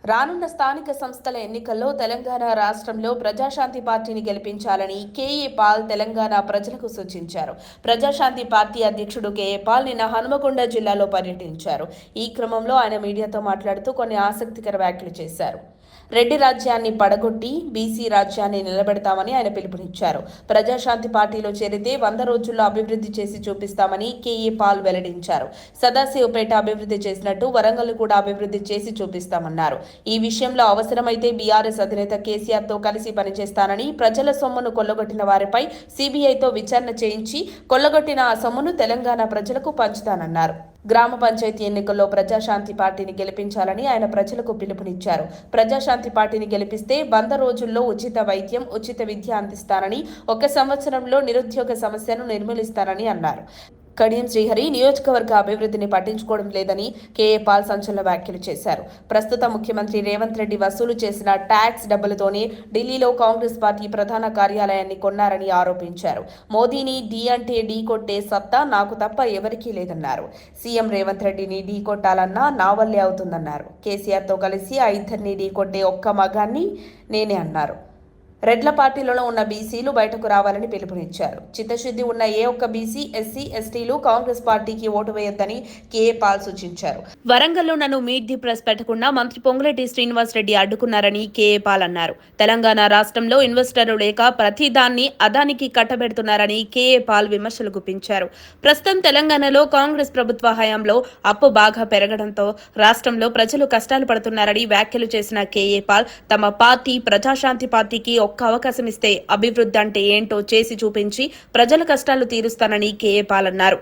రానున్న స్థానిక సంస్థల ఎన్నికల్లో తెలంగాణ రాష్ట్రంలో ప్రజాశాంతి పార్టీని గెలిపించాలని కేఏ పాల్ తెలంగాణ ప్రజలకు సూచించారు. ప్రజాశాంతి పార్టీ అధ్యక్షుడు కేఏ పాల్ నిన్న హనుమకొండ జిల్లాలో పర్యటించారు. ఈ క్రమంలో ఆయన మీడియాతో మాట్లాడుతూ కొన్ని ఆసక్తికర వ్యాఖ్యలు చేశారు. రెడ్డి రాజ్యాన్ని పడగొట్టి బీసీ రాజ్యాన్ని నిలబెడతామని ఆయన పిలుపునిచ్చారు. ప్రజాశాంతి పార్టీలో చేరితే 100 రోజుల్లో అభివృద్ధి చేసి చూపిస్తామని కేఏ పాల్ వెల్లడించారు. సదాశివపేట అభివృద్ధి చేసినట్టు వరంగల్ కూడా అభివృద్ధి చేసి చూపిస్తామన్నారు. ఈ విషయంలో అవసరమైతే బీఆర్ఎస్ అధినేత కేసీఆర్తో కలిసి పనిచేస్తానని, ప్రజల సొమ్మును కొల్లగొట్టిన వారిపై సీబీఐతో విచారణ చేయించి కొల్లగొట్టిన ఆ సొమ్మును తెలంగాణ ప్రజలకు పంచుతానన్నారు. గ్రామ పంచాయతీ ఎన్నికల్లో ప్రజాశాంతి పార్టీని గెలిపించాలని ఆయన ప్రజలకు పిలుపునిచ్చారు. ప్రజాశాంతి పార్టీని గెలిపిస్తే 100 రోజుల్లో ఉచిత వైద్యం, ఉచిత విద్య అందిస్తానని, 1 సంవత్సరంలో నిరుద్యోగ సమస్యను నిర్మూలిస్తానని అన్నారు. కడియం శ్రీహరి నియోజకవర్గ అభివృద్ధిని పట్టించుకోవడం లేదని కేఏ పాల్ సంచలన వ్యాఖ్యలు చేశారు. ప్రస్తుత ముఖ్యమంత్రి రేవంత్ రెడ్డి వసూలు చేసిన ట్యాక్స్ డబ్బులతోనే ఢిల్లీలో కాంగ్రెస్ పార్టీ ప్రధాన కార్యాలయాన్ని కొన్నారని ఆరోపించారు. మోదీని ఢీ అంటే ఢీ కొట్టే సత్తా నాకు తప్ప ఎవరికీ లేదన్నారు. సీఎం రేవంత్ రెడ్డిని ఢీ కొట్టాలన్నా నా వల్లే అవుతుందన్నారు. కేసీఆర్తో కలిసి ఆ ఇద్దరిని ఢీ కొట్టే ఒక్క మగాన్ని నేనే అన్నారు. రెడ్ల పార్టీలలో ఉన్న బీసీలు బయటకు రావాలని పిలుపునిచ్చారు. చిత్తశుద్ధి ఉన్న ఏ ఒక్క బీసీ, ఎస్సీ, ఎస్టీలు కాంగ్రెస్ పార్టీకి ఓటు వేయొద్దని కేఏ పాల్ సూచించారు. వరంగల్లో నన్ను మీట్ ది ప్రెస్ పెట్టకుండా మంత్రి పొంగులేటి శ్రీనివాస్ రెడ్డి అడ్డుకున్నారని కేఏ పాల్ అన్నారు. తెలంగాణ రాష్ట్రంలో ఇన్వెస్టర్లు లేక ప్రతి దాన్ని అదానికి కట్టబెడుతున్నారని కేఏ పాల్ విమర్శలు గుప్పించారు. ప్రస్తుతం తెలంగాణలో కాంగ్రెస్ ప్రభుత్వ హయాంలో అప్పు బాగా పెరగడంతో రాష్ట్రంలో ప్రజలు కష్టాలు పడుతున్నారని వ్యాఖ్యలు చేసిన కేఏ పాల్ తమ పార్టీ ప్రజాశాంతి పార్టీకి ఒక్క అవకాశం ఇస్తే అభివృద్ధి అంటే ఏంటో చేసి చూపించి ప్రజల కష్టాలు తీరుస్తానని కేఏ పాల్ అన్నారు.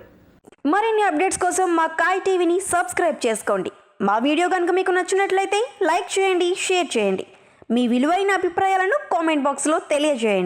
మరిన్ని అప్డేట్స్ కోసం మా కాయ్ టీవీని సబ్స్క్రైబ్ చేసుకోండి. మా వీడియో కనుక మీకు నచ్చినట్లయితే లైక్ చేయండి, షేర్ చేయండి. మీ విలువైన అభిప్రాయాలను కామెంట్ బాక్స్లో తెలియజేయండి.